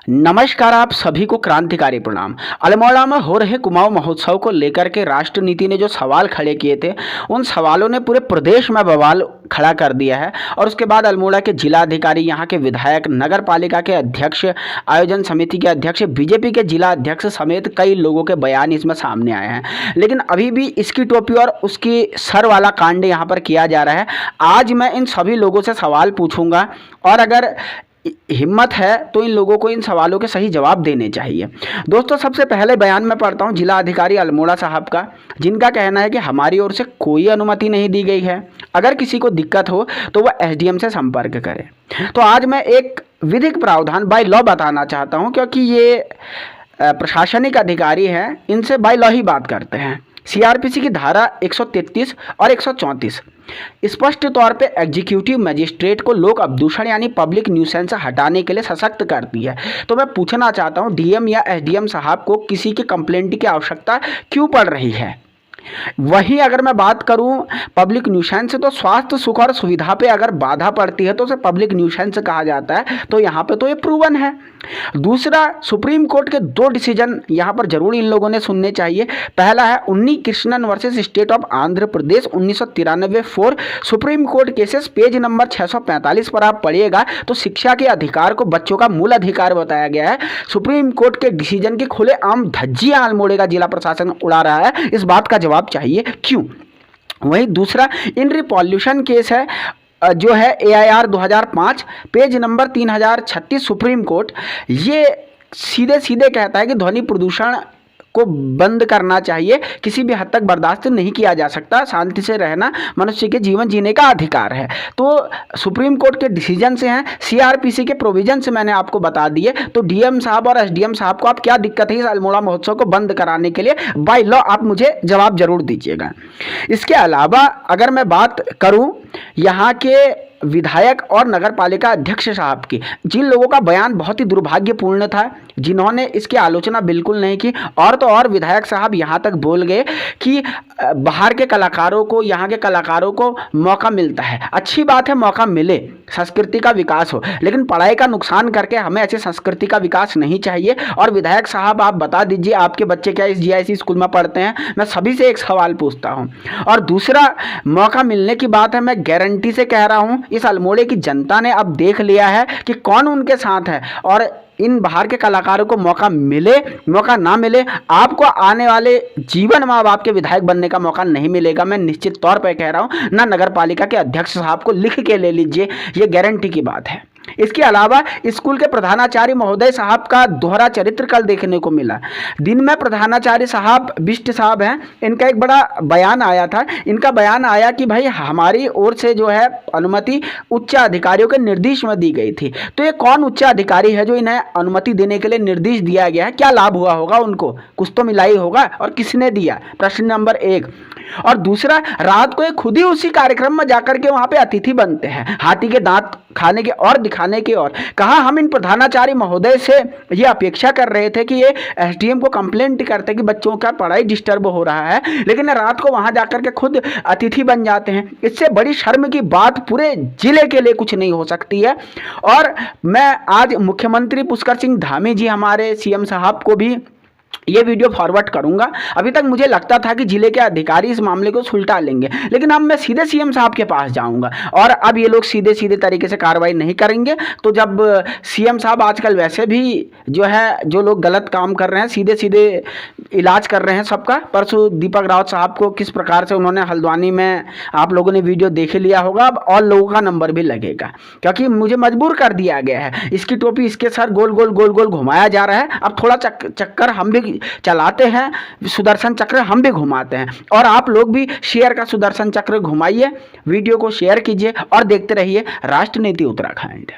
नमस्कार, आप सभी को क्रांतिकारी प्रणाम। अल्मोड़ा में हो रहे कुमाऊं महोत्सव को लेकर के राष्ट्र नीति ने जो सवाल खड़े किए थे, उन सवालों ने पूरे प्रदेश में बवाल खड़ा कर दिया है। और उसके बाद अल्मोड़ा के जिलाधिकारी, यहाँ के विधायक, नगर पालिका के अध्यक्ष, आयोजन समिति के अध्यक्ष, बीजेपी के जिला अध्यक्ष समेत कई लोगों के बयान इसमें सामने आए हैं। लेकिन अभी भी इसकी टोपी और उसकी सर वाला कांड यहाँ पर किया जा रहा है। आज मैं इन सभी लोगों से सवाल पूछूंगा और अगर हिम्मत है तो इन लोगों को इन सवालों के सही जवाब देने चाहिए। दोस्तों, सबसे पहले बयान में पढ़ता हूं जिला अधिकारी अल्मोड़ा साहब का, जिनका कहना है कि हमारी ओर से कोई अनुमति नहीं दी गई है। अगर किसी को दिक्कत हो तो वह एसडीएम से संपर्क करे। तो आज मैं एक विधिक प्रावधान बाय लॉ बताना चाहता हूं, क्योंकि ये प्रशासनिक अधिकारी हैं, इनसे बाय लॉ ही बात करते हैं। सीआरपीसी की धारा 133 और 134 स्पष्ट तौर पे एग्जीक्यूटिव मजिस्ट्रेट को लोक अपदूषण यानी पब्लिक न्यूसेंस हटाने के लिए सशक्त करती है। तो मैं पूछना चाहता हूँ, डीएम या एसडीएम साहब को किसी की कंप्लेंट की आवश्यकता क्यों पड़ रही है? वहीं अगर मैं बात करूं पब्लिक न्यूसेंस, तो स्वास्थ्य सुख और सुविधा पे अगर बाधा पड़ती है तो उसे पब्लिक न्यूसेंस कहा जाता है। तो यहाँ पे तो ये प्रूवन है। दूसरा, सुप्रीम कोर्ट के दो डिसीजन यहाँ पर जरूर इन लोगों ने सुनने चाहिए। पहला है उन्नी Krishnan versus state of Andhra Pradesh 1993 4 supreme court cases, page number 645 पर आप पढ़िएगा तो शिक्षा के अधिकार को बच्चों का मूल अधिकार बताया गया है। सुप्रीम कोर्ट के डिसीजन की खुले आम धज्जियां अल्मोड़ा का जिला प्रशासन उड़ा रहा है। इस बात का जवाब चाहिए क्यों? वहीं दूसरा, इन पॉल्यूशन केस है जो है AIR 2005 page number 3036 supreme court, ये सीधे सीधे कहता है कि ध्वनि प्रदूषण को बंद करना चाहिए। किसी भी हद तक बर्दाश्त नहीं किया जा सकता। शांति से रहना मनुष्य के जीवन जीने का अधिकार है। तो सुप्रीम कोर्ट के डिसीजन से हैं, सीआरपीसी के प्रोविजन से मैंने आपको बता दिए। तो डीएम साहब और एसडीएम साहब को आप क्या दिक्कत है इस अल्मोड़ा महोत्सव को बंद कराने के लिए? बाय लॉ आप मुझे जवाब जरूर दीजिएगा। इसके अलावा अगर मैं बात करूं यहाँ के विधायक और नगर पालिका अध्यक्ष साहब की, जिन लोगों का बयान बहुत ही दुर्भाग्यपूर्ण था, जिन्होंने इसकी आलोचना बिल्कुल नहीं की, और तो और विधायक साहब यहाँ तक बोल गए कि बाहर के कलाकारों को, यहाँ के कलाकारों को मौका मिलता है। अच्छी बात है, मौका मिले, संस्कृति का विकास हो, लेकिन पढ़ाई का नुकसान करके हमें ऐसे संस्कृति का विकास नहीं चाहिए। और विधायक साहब आप बता दीजिए, आपके बच्चे क्या इस जीआईसी स्कूल में पढ़ते हैं? मैं सभी से एक सवाल पूछता हूँ। और दूसरा, मौका मिलने की बात है, मैं गारंटी से कह रहा हूँ इस अल्मोड़े की जनता ने अब देख लिया है कि कौन उनके साथ है। और इन बाहर के कलाकारों को मौका मिले, मौका ना मिले, आपको आने वाले जीवन में अब आपके विधायक बनने का मौका नहीं मिलेगा। मैं निश्चित तौर पर कह रहा हूं। ना नगर पालिका के अध्यक्ष साहब को लिख के ले लीजिए, ये गारंटी की बात है। इसके अलावा स्कूल के प्रधानाचार्य महोदय साहब का दोहरा चरित्र कल देखने को मिला। दिन में प्रधानाचार्य साहब, बिष्ट साहब हैं, इनका एक बड़ा बयान आया था। इनका बयान आया कि भाई हमारी ओर से जो है अनुमति उच्च अधिकारियों के निर्देश में दी गई थी। तो ये कौन उच्च अधिकारी है जो इन्हें अनुमति देने के लिए निर्देश दिया गया है? क्या लाभ हुआ होगा उनको? कुछ तो मिला ही होगा, और किसने दिया? प्रश्न नंबर 1। और दूसरा, रात को ये खुद ही उसी कार्यक्रम में जाकर के वहां पे अतिथि बनते हैं, हाथी के दांत खाने के और दिखाने के। और कहा हम इन प्रधानाचार्य महोदय से ये अपेक्षा कर रहे थे कि ये एसडीएम को कंप्लेंट करते कि बच्चों का पढ़ाई डिस्टर्ब हो रहा है, लेकिन रात को वहां जाकर के खुद अतिथि बन जाते हैं। इससे बड़ी शर्म की बात पूरे जिले के लिए कुछ नहीं हो सकती है। और मैं आज मुख्यमंत्री पुष्कर सिंह धामी जी, हमारे सीएम साहब को भी ये वीडियो फॉरवर्ड करूंगा। अभी तक मुझे लगता था कि जिले के अधिकारी इस मामले को सुलटा लेंगे, लेकिन अब मैं सीधे सीएम साहब के पास जाऊंगा और अब ये लोग सीधे सीधे तरीके से कार्रवाई नहीं करेंगे। तो जब सीएम साहब आजकल वैसे भी जो है, जो लोग गलत काम कर रहे हैं सीधे सीधे इलाज कर रहे हैं सबका। परसों दीपक रावत साहब को किस प्रकार से उन्होंने हल्द्वानी में, आप लोगों ने वीडियो देख लिया होगा। अब और लोगों का नंबर भी लगेगा, क्योंकि मुझे मजबूर कर दिया गया है। इसकी टोपी इसके सर गोल गोल गोल गोल घुमाया जा रहा है। अब थोड़ा चक्कर हम भी चलाते हैं, सुदर्शन चक्र हम भी घुमाते हैं। और आप लोग भी शेयर का सुदर्शन चक्र घुमाइए, वीडियो को शेयर कीजिए और देखते रहिए राष्ट्र नीति उत्तराखंड।